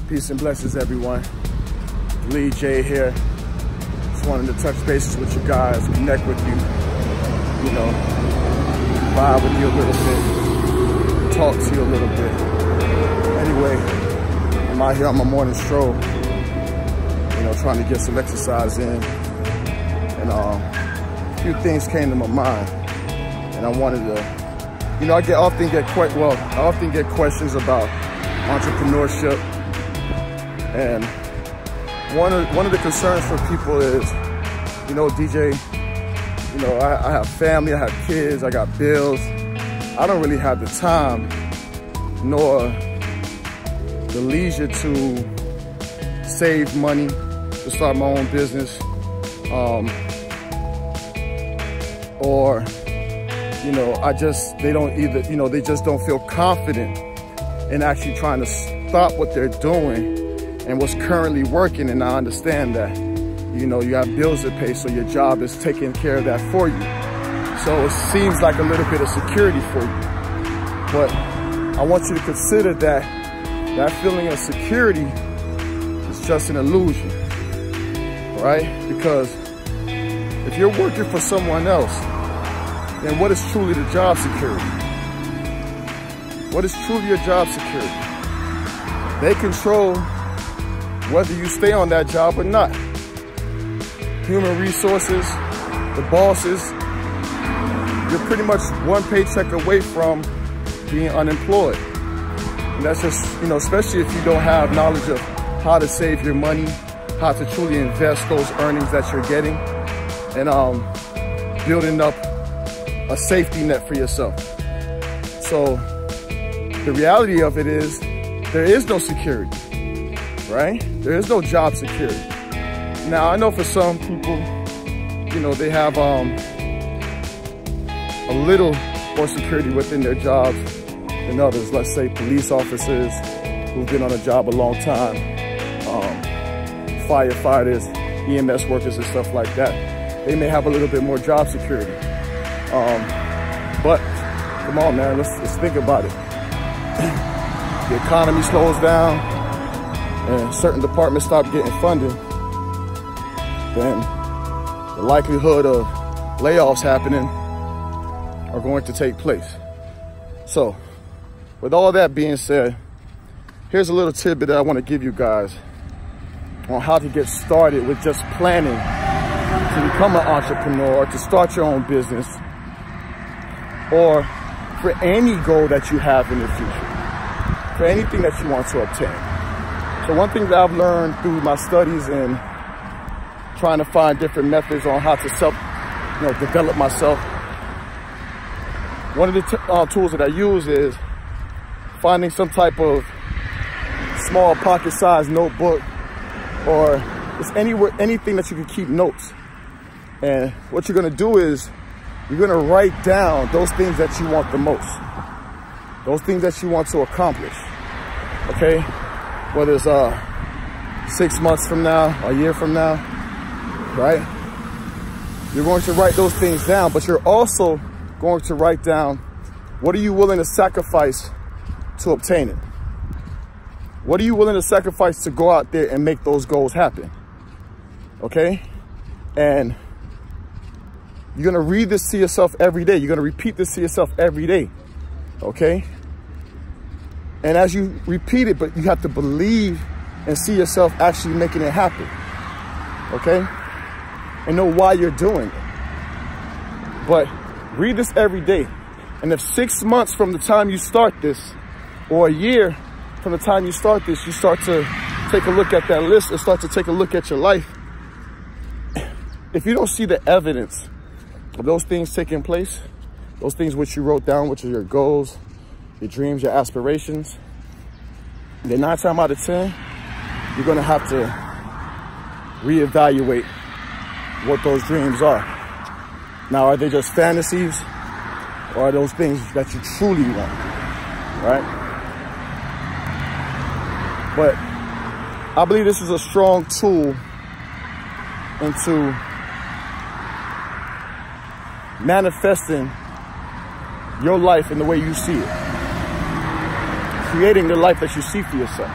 Peace and blessings, everyone. Lee J here. Just wanted to touch bases with you guys, connect with you, vibe with you a little bit, talk to you a little bit. Anyway, I'm out here on my morning stroll, trying to get some exercise in. And a few things came to my mind, and I wanted to, I often get questions about entrepreneurship. And one of the concerns for people is, DJ, I have family, I have kids, I got bills. I don't really have the time nor the leisure to save money to start my own business, or they just don't feel confident in actually trying to stop what they're doing and what's currently working. And I understand that, you have bills to pay, so your job is taking care of that for you. So it seems like a little bit of security for you. But I want you to consider that feeling of security is just an illusion, right? Because if you're working for someone else, then what is truly the job security? What is truly your job security? They control whether you stay on that job or not. Human resources, the bosses, you're pretty much one paycheck away from being unemployed. And that's just, especially if you don't have knowledge of how to save your money, how to truly invest those earnings that you're getting, and building up a safety net for yourself. So the reality of it is there is no security, right? There is no job security. Now, I know for some people, they have a little more security within their jobs than others. Let's say police officers who've been on a job a long time, firefighters, EMS workers and stuff like that. They may have a little bit more job security. But come on, man, let's think about it. The economy slows down and certain departments stop getting funding, then the likelihood of layoffs happening are going to take place. So with all that being said, here's a little tidbit that I want to give you guys on how to get started with just planning to become an entrepreneur or to start your own business, or for any goal that you have in the future, for anything that you want to obtain. So one thing that I've learned through my studies and trying to find different methods on how to develop myself, one of the tools that I use is finding some type of small pocket-sized notebook, or just anything that you can keep notes. And what you're gonna do is you're gonna write down those things that you want the most, those things that you want to accomplish, okay? Whether it's 6 months from now, a year from now, right? You're going to write those things down, but you're also going to write down, what are you willing to sacrifice to obtain it? What are you willing to sacrifice to go out there and make those goals happen? Okay? And you're gonna read this to yourself every day. You're gonna repeat this to yourself every day, okay? And as you repeat it, but you have to believe and see yourself actually making it happen, okay? And know why you're doing it. But read this every day. And if 6 months from the time you start this, or a year from the time you start this, you start to take a look at that list and start to take a look at your life, if you don't see the evidence of those things taking place, those things which you wrote down, which are your goals, your dreams, your aspirations, then 9 times out of 10, you're gonna have to reevaluate what those dreams are. Now, are they just fantasies, or are those things that you truly want, right? But I believe this is a strong tool into manifesting your life in the way you see it. Creating the life that you see for yourself.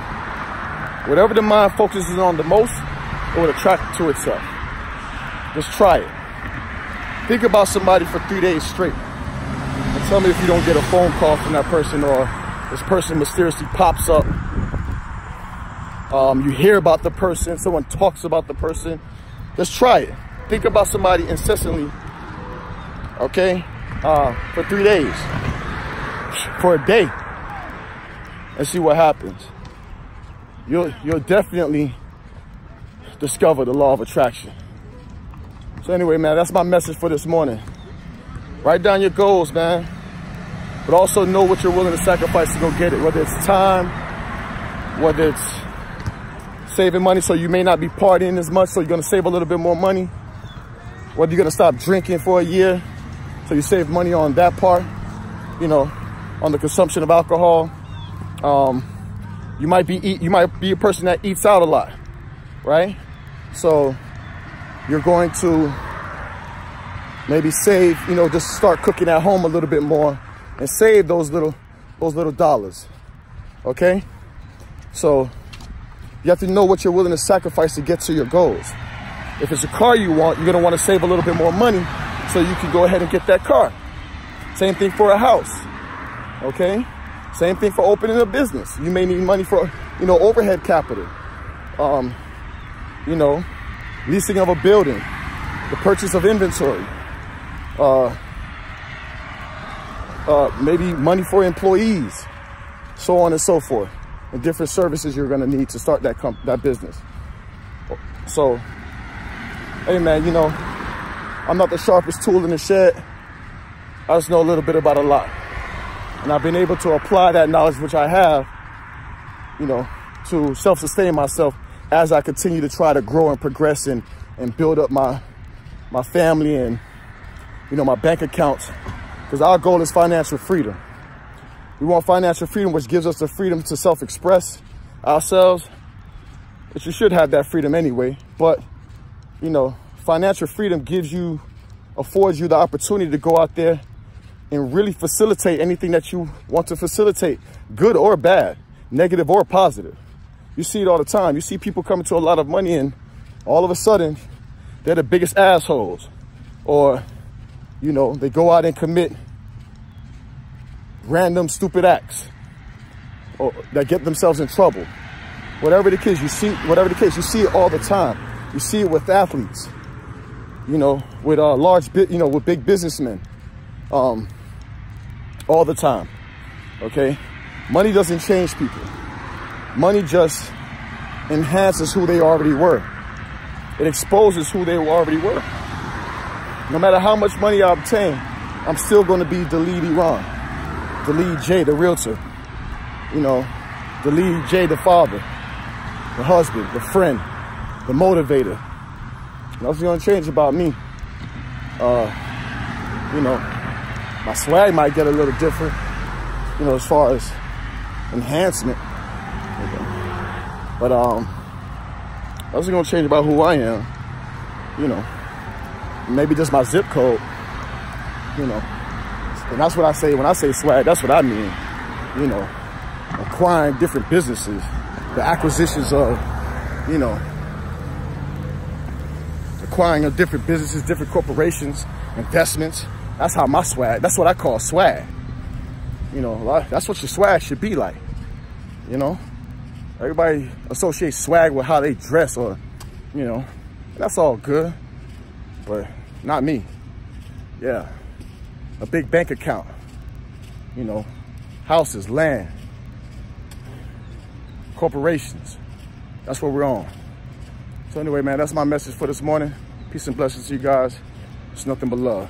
Whatever the mind focuses on the most, it will attract to itself. Just try it. Think about somebody for 3 days straight. And tell me if you don't get a phone call from that person, or this person mysteriously pops up. You hear about the person, someone talks about the person. Just try it. Think about somebody incessantly, okay, for 3 days, for a day, and see what happens. You'll definitely discover the law of attraction. So anyway, man, that's my message for this morning. Write down your goals, man, but also know what you're willing to sacrifice to go get it, whether it's time, whether it's saving money so you may not be partying as much, so you're going to save a little bit more money, whether you're going to stop drinking for a year so you save money on that part, you know, on the consumption of alcohol. You might be a person that eats out a lot, right? So you're going to maybe save, you know, just start cooking at home a little bit more and save those little dollars, okay? So you have to know what you're willing to sacrifice to get to your goals. If it's a car you want, you're gonna want to save a little bit more money so you can go ahead and get that car. Same thing for a house, okay? Same thing for opening a business. You may need money for, you know, overhead capital, you know, leasing of a building, the purchase of inventory, maybe money for employees, so on and so forth, and different services you're going to need to start that business. So, hey man, you know, I'm not the sharpest tool in the shed. I just know a little bit about a lot. And I've been able to apply that knowledge, which I have, you know, to self-sustain myself as I continue to try to grow and progress and build up my family and, you know, my bank accounts. Because our goal is financial freedom. We want financial freedom, which gives us the freedom to self-express ourselves, which you should have that freedom anyway. But, you know, financial freedom affords you the opportunity to go out there and really facilitate anything that you want to facilitate, good or bad, negative or positive. You see it all the time. You see people coming to a lot of money and all of a sudden they're the biggest assholes. Or, you know, they go out and commit random stupid acts or that get themselves in trouble. Whatever the case, you see it all the time. You see it with athletes, you know, with with big businessmen. All the time, okay? Money doesn't change people. Money just enhances who they already were. It exposes who they already were. No matter how much money I obtain, I'm still going to be Dalid Iran, Dalid J, the realtor, you know, Dalid J, the father, the husband, the friend, the motivator. Nothing's going to change about me. You know, my swag might get a little different, you know, as far as enhancement. But nothing's gonna change about who I am, you know. Maybe just my zip code, you know. And that's what I say when I say swag. That's what I mean, you know, acquiring different businesses, the acquisitions of, you know, acquiring of different businesses, different corporations, investments. That's how my swag, that's what I call swag. You know, that's what your swag should be like, you know. Everybody associates swag with how they dress or, you know, that's all good, but not me. Yeah, a big bank account, you know, houses, land, corporations. That's what we're on. So anyway, man, that's my message for this morning. Peace and blessings to you guys. It's nothing but love.